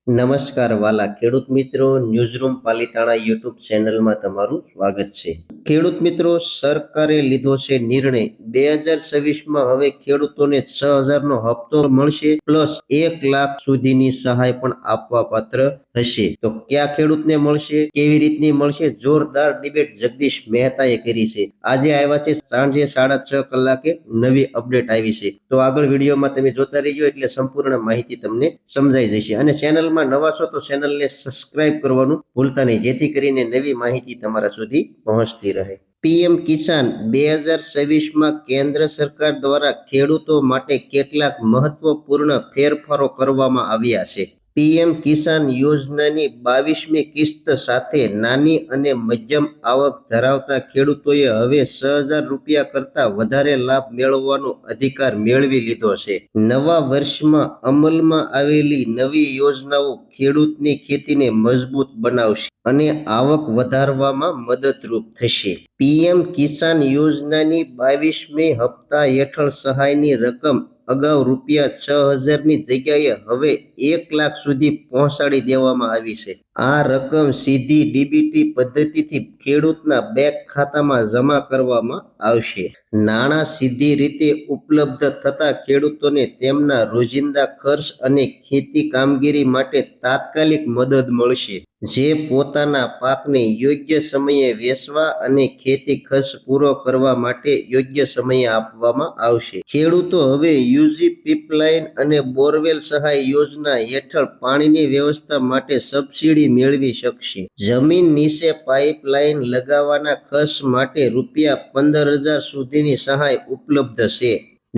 નમસ્કાર વાલા ખેડૂત મિત્રો, ન્યૂઝરૂમ પાલિતાણા યુટ્યુબ ચેનલમાં તમારું સ્વાગત છે। ખેડૂત મિત્રો, સરકારે લીધો છે નિર્ણય 2026માં હવે ખેડૂતોને 6,000નો હપ્તો મળશે પ્લસ 1 લાખ સુધીની સહાય પણ આપવા પાત્ર હશે। તો કયા ખેડૂતને મળશે, કેવી રીતની મળશે, જોરદાર ડિબેટ જગદીશ મહેતાએ કરી છે। આજે આવ્યા છે સાંજે 6:30 કલાકે નવી અપડેટ આવી છે। તો આગળ વિડીયોમાં તમે જોતા રહીજો એટલે સંપૂર્ણ માહિતી તમને સમજાઈ જશે। અને ચેનલમાં નવા છો તો ચેનલને સબસ્ક્રાઇબ કરવાનું ભૂલતા નહીં, જેથી કરીને નવી માહિતી તમારા સુધી પહોંચતી રહે। પીએમ કિસાન 2026માં કેન્દ્ર સરકાર દ્વારા ખેડૂતો માટે કેટલાક મહત્વપૂર્ણ ફેરફારો કરવામાં આવ્યા છે। પીએમ કિસાન યોજનાની 22મી કિસ્ત સાથે નાની અને મધ્યમ આવક ધરાવતા ખેડૂતોએ હવે 6,000 રૂપિયા કરતા વધારે લાભ મેળવવાનો અધિકાર મેળવી લીધો છે। નવા વર્ષમાં અમલમાં આવેલી નવી યોજનાઓ ખેડૂતની ખેતીને મજબૂત બનાવશે અને આવક વધારવામાં મદદરૂપ થશે। પીએમ કિસાન યોજનાની 22મી હપ્તા હેઠળ સહાયની રકમ અગાઉ રૂપિયા 6,000ની જગ્યાએ હવે 1 લાખ સુધી પહોંચાડી દેવામાં આવી છે। આ રકમ સીધી ડીબીટી પદ્ધતિથી ખેડૂતના બેંક ખાતામાં જમા કરવામાં આવશે। નાણાં સીધી રીતે ઉપલબ્ધ થતા ખેડૂતોને તેમના રોજિંદા ખર્ચ અને ખેતી કામગીરી માટે તાત્કાલિક મદદ મળશે, જે પોતાના પાકને યોગ્ય સમયે વેચવા અને ખેતી ખર્ચ પૂરો કરવા માટે યોગ્ય સમયે આપવામાં આવશે। ખેડૂતો હવે યુજી પીપલાઇન અને બોરવેલ સહાય યોજના હેઠળ પાણીની વ્યવસ્થા માટે સબસિડી મેળવી શકશે। જમીન નીચે પાઇપલાઇન લગાવવાના ખર્ચ માટે રૂપિયા 15,000 સુધીની સહાય ઉપલબ્ધ છે,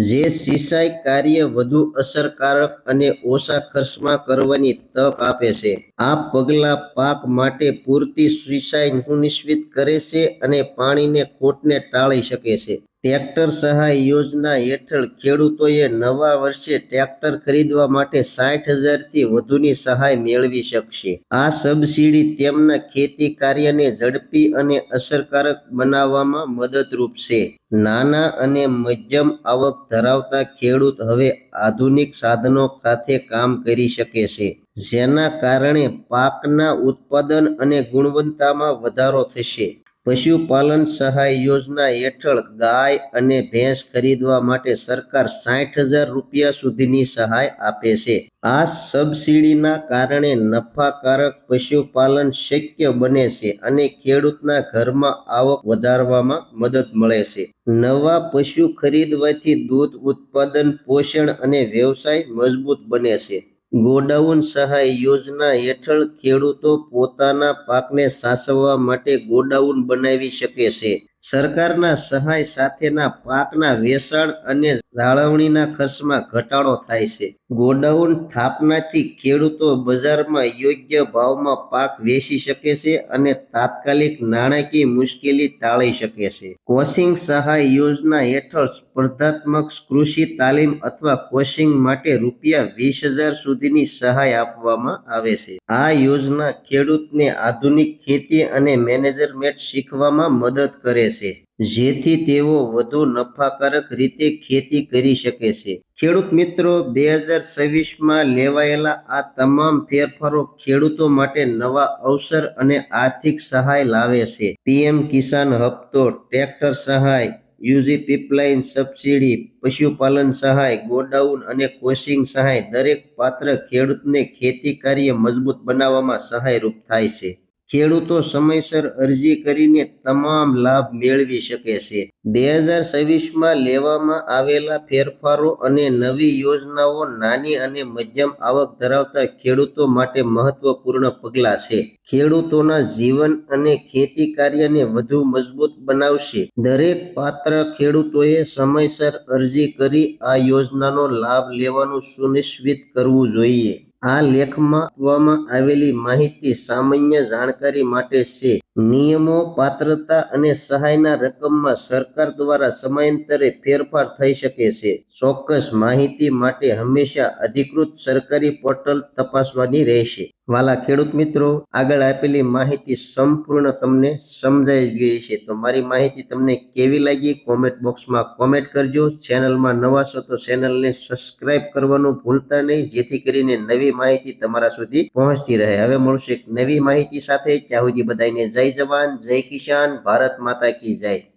જે સિંચાઈ કાર્ય વધુ અસરકારક અને ઓછા ખર્ચમાં કરવાની તક આપે છે। આ પગલાં પાક માટે પૂરતી સિંચાઈ સુનિશ્ચિત કરે છે અને પાણીની ખોટને ટાળી શકે છે। ટ્રેક્ટર સહાય યોજના હેઠળ ખેડૂતોએ નવા વર્ષે ટ્રેક્ટર ખરીદવા માટે 60,000થી વધુની સહાય મેળવી શકશે। આ સબસિડી તેમના ખેતી કાર્યને ઝડપી અને અસરકારક બનાવવામાં મદદરૂપ છે। નાના અને મધ્યમ આવક ધરાવતા ખેડૂત હવે આધુનિક સાધનો સાથે કામ કરી શકે છે, જેના કારણે પાકના ઉત્પાદન અને ગુણવત્તામાં વધારો થશે। પશુપાલન સહાય યોજના હેઠળ ગાય અને ભેંસ ખરીદવા માટે સરકાર 60,000 રૂપિયા સુધીની સહાય આપે છે। આ સબસિડીના કારણે નફાકારક પશુપાલન શક્ય બને છે અને ખેડૂતના ઘરમાં આવક વધારવામાં મદદ મળે છે। નવા પશુ ખરીદવાથી દૂધ ઉત્પાદન, પોષણ અને વ્યવસાય મજબૂત બને છે। ગોડાઉન સહાય યોજના હેઠળ ખેડૂતો પોતાના પાકને સાચવવા માટે ગોડાઉન બનાવી શકે છે। સરકારના સહાય સાથેના પાકના વેચાણ અને જાળવણીના ખર્ચમાં ઘટાડો થાય છે। ગોડાઉન સ્થાપનાથી ખેડૂતો બજારમાં યોગ્ય ભાવમાં પાક વેચી શકે છે અને તાત્કાલિક નાણાકીય મુશ્કેલી ટાળી શકે છે। કોચિંગ સહાય યોજના હેઠળ સ્પર્ધાત્મક કૃષિ તાલીમ અથવા કોચિંગ માટે રૂપિયા 20,000 સુધીની સહાય આપવામાં આવે છે। આ યોજના ખેડૂતને આધુનિક ખેતી અને મેનેજમેન્ટ શીખવામાં મદદ કરે છે, જેથી તેઓ વધુ નફાકારક રીતે ખેતી કરી શકે છે। ખેડૂત મિત્રો, 2026માં લેવાયેલા આ તમામ ફેરફારો ખેડૂતો માટે નવા અવસર અને આર્થિક સહાય લાવે છે। પીએમ કિસાન હપ્તો, ટ્રેક્ટર સહાય, યુજી પીપલાઇન સબસિડી, પશુપાલન સહાય, ગોડાઉન અને કોચિંગ સહાય દરેક પાત્ર ખેડૂતને ખેતી કાર્ય મજબૂત બનાવવામાં સહાયરૂપ થાય છે। ખેડૂતો સમયસર અરજી કરીને તમામ લાભ મેળવી શકે છે। 2026માં લેવામાં આવેલા ફેરફારો અને નવી યોજનાઓ નાની અને મધ્યમ આવક ધરાવતા ખેડૂતો માટે મહત્વપૂર્ણ પગલાં છે। ખેડૂતોના જીવન અને ખેતી કાર્યને વધુ મજબૂત બનાવશે। દરેક પાત્ર ખેડૂતોએ સમયસર અરજી કરી આ યોજનાનો લાભ લેવાનું સુનિશ્ચિત કરવું જોઈએ। આ લેખમાં આપવામાં આવેલી માહિતી સામાન્ય જાણકારી માટે છે, નિયમો, પાત્રતા અને સહાયના રકમમાં સરકાર દ્વારા સમયાંતરે ફેરફાર થઈ શકે છે. ચોક્કસ માહિતી માટે હંમેશા અધિકૃત સરકારી પોર્ટલ તપાસવાની રહેશે. વાલા ખેડૂત મિત્રો, આગળ આપેલી માહિતી સંપૂર્ણ તમને સમજાઈ ગઈ છે. તો મારી માહિતી તમને કેવી લાગી કોમેન્ટ બોક્સમાં કોમેન્ટ કરજો. ચેનલમાં નવા છો તો ચેનલને સબસ્ક્રાઇબ કરવાનું ભૂલતા નહીં, જેથી કરીને નવી માહિતી તમારા સુધી પહોંચતી રહે. હવે મળશું એક નવી માહિતી સાથે. ત્યાં સુધી બધાને જય જવાન, જય કિસાન, ભારત માતા કી જય.